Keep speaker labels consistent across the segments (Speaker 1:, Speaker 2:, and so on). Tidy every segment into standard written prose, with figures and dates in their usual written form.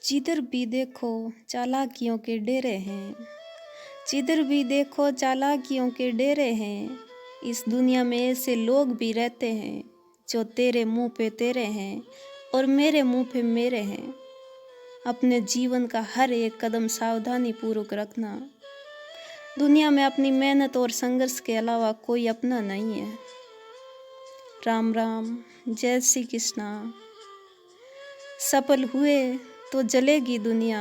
Speaker 1: जिधर भी देखो चालाकियों के डेरे हैं। जिधर भी देखो चालाकियों के डेरे हैं। इस दुनिया में ऐसे लोग भी रहते हैं जो तेरे मुंह पे तेरे हैं और मेरे मुंह पे मेरे हैं। अपने जीवन का हर एक कदम सावधानी पूर्वक रखना। दुनिया में अपनी मेहनत और संघर्ष के अलावा कोई अपना नहीं है। राम राम, जय श्री कृष्णा। सफल हुए तो जलेगी दुनिया,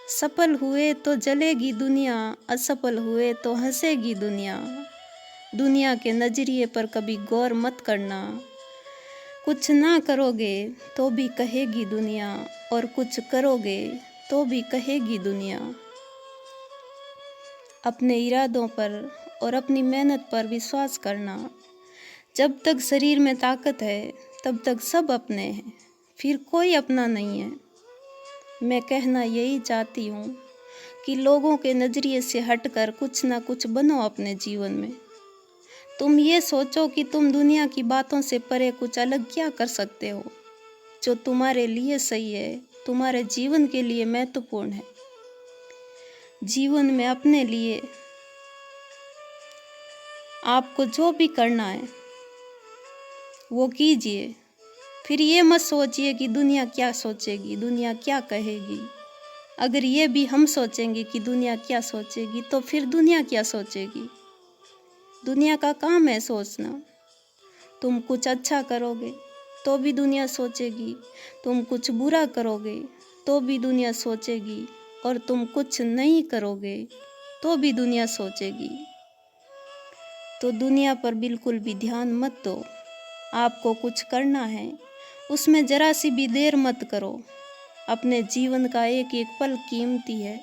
Speaker 1: सफल हुए तो जलेगी दुनिया, असफल हुए तो हंसेगी दुनिया। दुनिया के नजरिए पर कभी गौर मत करना। कुछ ना करोगे तो भी कहेगी दुनिया, और कुछ करोगे तो भी कहेगी दुनिया। अपने इरादों पर और अपनी मेहनत पर विश्वास करना। जब तक शरीर में ताकत है तब तक सब अपने हैं, फिर कोई अपना नहीं है। मैं कहना यही चाहती हूँ कि लोगों के नज़रिए से हटकर कुछ ना कुछ बनो अपने जीवन में। तुम ये सोचो कि तुम दुनिया की बातों से परे कुछ अलग क्या कर सकते हो जो तुम्हारे लिए सही है, तुम्हारे जीवन के लिए महत्वपूर्ण है। जीवन में अपने लिए आपको जो भी करना है वो कीजिए। फिर ये मत सोचिए कि दुनिया क्या सोचेगी, दुनिया क्या कहेगी। अगर ये भी हम सोचेंगे कि दुनिया क्या सोचेगी तो फिर दुनिया क्या सोचेगी। दुनिया का काम है सोचना। तुम कुछ अच्छा करोगे तो भी दुनिया सोचेगी, तुम कुछ बुरा करोगे तो भी दुनिया सोचेगी, और तुम कुछ नहीं करोगे तो भी दुनिया सोचेगी। तो दुनिया पर बिल्कुल भी ध्यान मत दो। आपको कुछ करना है, उसमें जरा सी भी देर मत करो। अपने जीवन का एक एक पल कीमती है,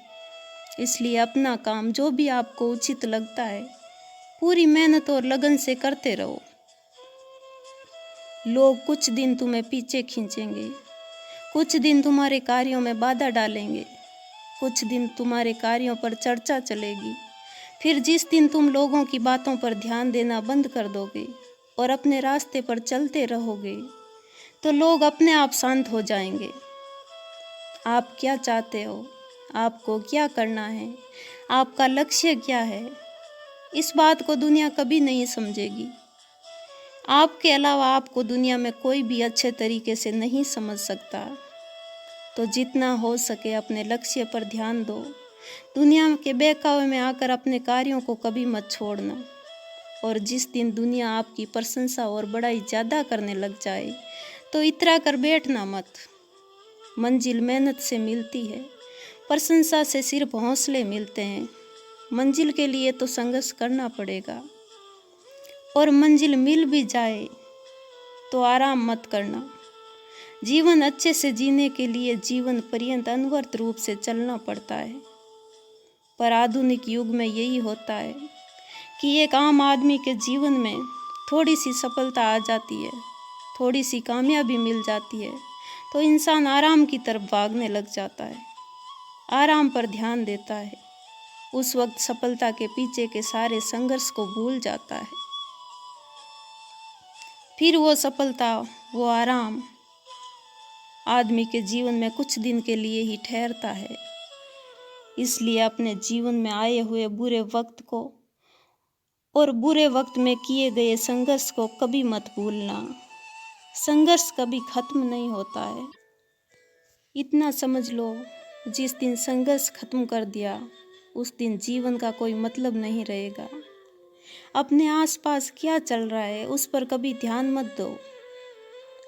Speaker 1: इसलिए अपना काम जो भी आपको उचित लगता है पूरी मेहनत और लगन से करते रहो। लोग कुछ दिन तुम्हें पीछे खींचेंगे, कुछ दिन तुम्हारे कार्यों में बाधा डालेंगे, कुछ दिन तुम्हारे कार्यों पर चर्चा चलेगी। फिर जिस दिन तुम लोगों की बातों पर ध्यान देना बंद कर दोगे और अपने रास्ते पर चलते रहोगे तो लोग अपने आप शांत हो जाएंगे। आप क्या चाहते हो, आपको क्या करना है, आपका लक्ष्य क्या है, इस बात को दुनिया कभी नहीं समझेगी। आपके अलावा आपको दुनिया में कोई भी अच्छे तरीके से नहीं समझ सकता। तो जितना हो सके अपने लक्ष्य पर ध्यान दो। दुनिया के बहकावे में आकर अपने कार्यों को कभी मत छोड़ना। और जिस दिन दुनिया आपकी प्रशंसा और बड़ाई ज़्यादा करने लग जाए तो इतरा कर बैठना मत। मंजिल मेहनत से मिलती है, प्रशंसा से सिर्फ हौसले मिलते हैं। मंजिल के लिए तो संघर्ष करना पड़ेगा, और मंजिल मिल भी जाए तो आराम मत करना। जीवन अच्छे से जीने के लिए जीवन पर्यंत अनवरत रूप से चलना पड़ता है। पर आधुनिक युग में यही होता है कि एक आम आदमी के जीवन में थोड़ी सी सफलता आ जाती है, थोड़ी सी कामयाबी मिल जाती है तो इंसान आराम की तरफ भागने लग जाता है, आराम पर ध्यान देता है। उस वक्त सफलता के पीछे के सारे संघर्ष को भूल जाता है। फिर वो सफलता, वो आराम आदमी के जीवन में कुछ दिन के लिए ही ठहरता है। इसलिए अपने जीवन में आए हुए बुरे वक्त को और बुरे वक्त में किए गए संघर्ष को कभी मत भूलना। संघर्ष कभी खत्म नहीं होता है। इतना समझ लो, जिस दिन संघर्ष खत्म कर दिया उस दिन जीवन का कोई मतलब नहीं रहेगा। अपने आसपास क्या चल रहा है उस पर कभी ध्यान मत दो।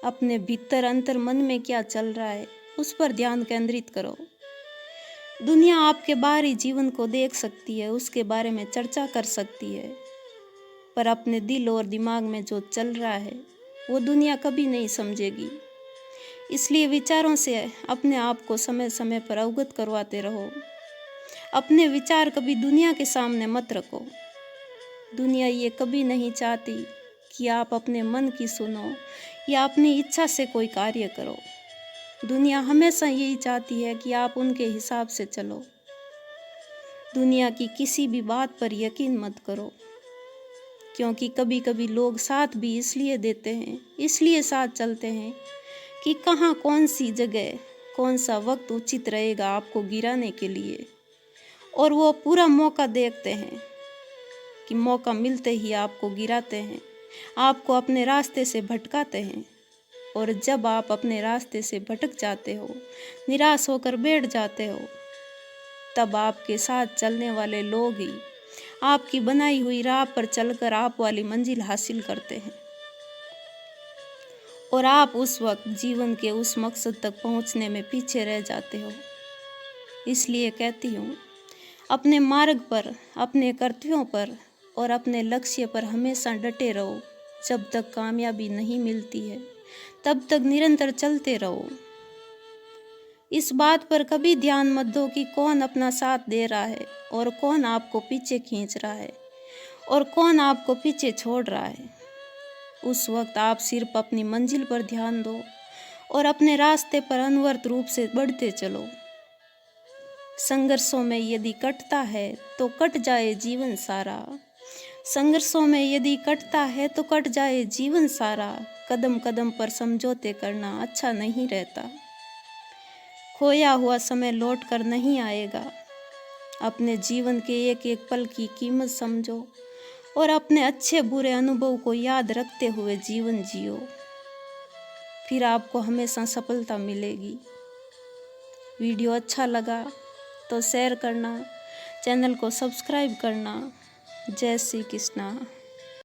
Speaker 1: अपने भीतर अंतर मन में क्या चल रहा है उस पर ध्यान केंद्रित करो। दुनिया आपके बाहरी जीवन को देख सकती है, उसके बारे में चर्चा कर सकती है, पर अपने दिल और दिमाग में जो चल रहा है वो दुनिया कभी नहीं समझेगी। इसलिए विचारों से अपने आप को समय समय पर अवगत करवाते रहो। अपने विचार कभी दुनिया के सामने मत रखो। दुनिया ये कभी नहीं चाहती कि आप अपने मन की सुनो या अपनी इच्छा से कोई कार्य करो। दुनिया हमेशा यही चाहती है कि आप उनके हिसाब से चलो। दुनिया की किसी भी बात पर यकीन मत करो, क्योंकि कभी कभी लोग साथ भी इसलिए देते हैं, इसलिए साथ चलते हैं कि कहाँ कौन सी जगह कौन सा वक्त उचित रहेगा आपको गिराने के लिए, और वो पूरा मौका देखते हैं कि मौका मिलते ही आपको गिराते हैं, आपको अपने रास्ते से भटकाते हैं। और जब आप अपने रास्ते से भटक जाते हो, निराश होकर बैठ जाते हो, तब आपके साथ चलने वाले लोग ही आपकी बनाई हुई राह पर चलकर आप वाली मंजिल हासिल करते हैं, और आप उस वक्त जीवन के उस मकसद तक पहुंचने में पीछे रह जाते हो। इसलिए कहती हूँ, अपने मार्ग पर, अपने कर्तव्यों पर और अपने लक्ष्य पर हमेशा डटे रहो। जब तक कामयाबी नहीं मिलती है तब तक निरंतर चलते रहो। इस बात पर कभी ध्यान मत दो कि कौन अपना साथ दे रहा है और कौन आपको पीछे खींच रहा है और कौन आपको पीछे छोड़ रहा है। उस वक्त आप सिर्फ अपनी मंजिल पर ध्यान दो और अपने रास्ते पर अनवरत रूप से बढ़ते चलो। संघर्षों में यदि कटता है तो कट जाए जीवन सारा, संघर्षों में यदि कटता है तो कट जाए जीवन सारा। कदम कदम पर समझौते करना अच्छा नहीं रहता, खोया हुआ समय लौट कर नहीं आएगा। अपने जीवन के एक एक पल की कीमत समझो और अपने अच्छे बुरे अनुभव को याद रखते हुए जीवन जियो, फिर आपको हमेशा सफलता मिलेगी। वीडियो अच्छा लगा तो शेयर करना, चैनल को सब्सक्राइब करना। जय श्री कृष्णा।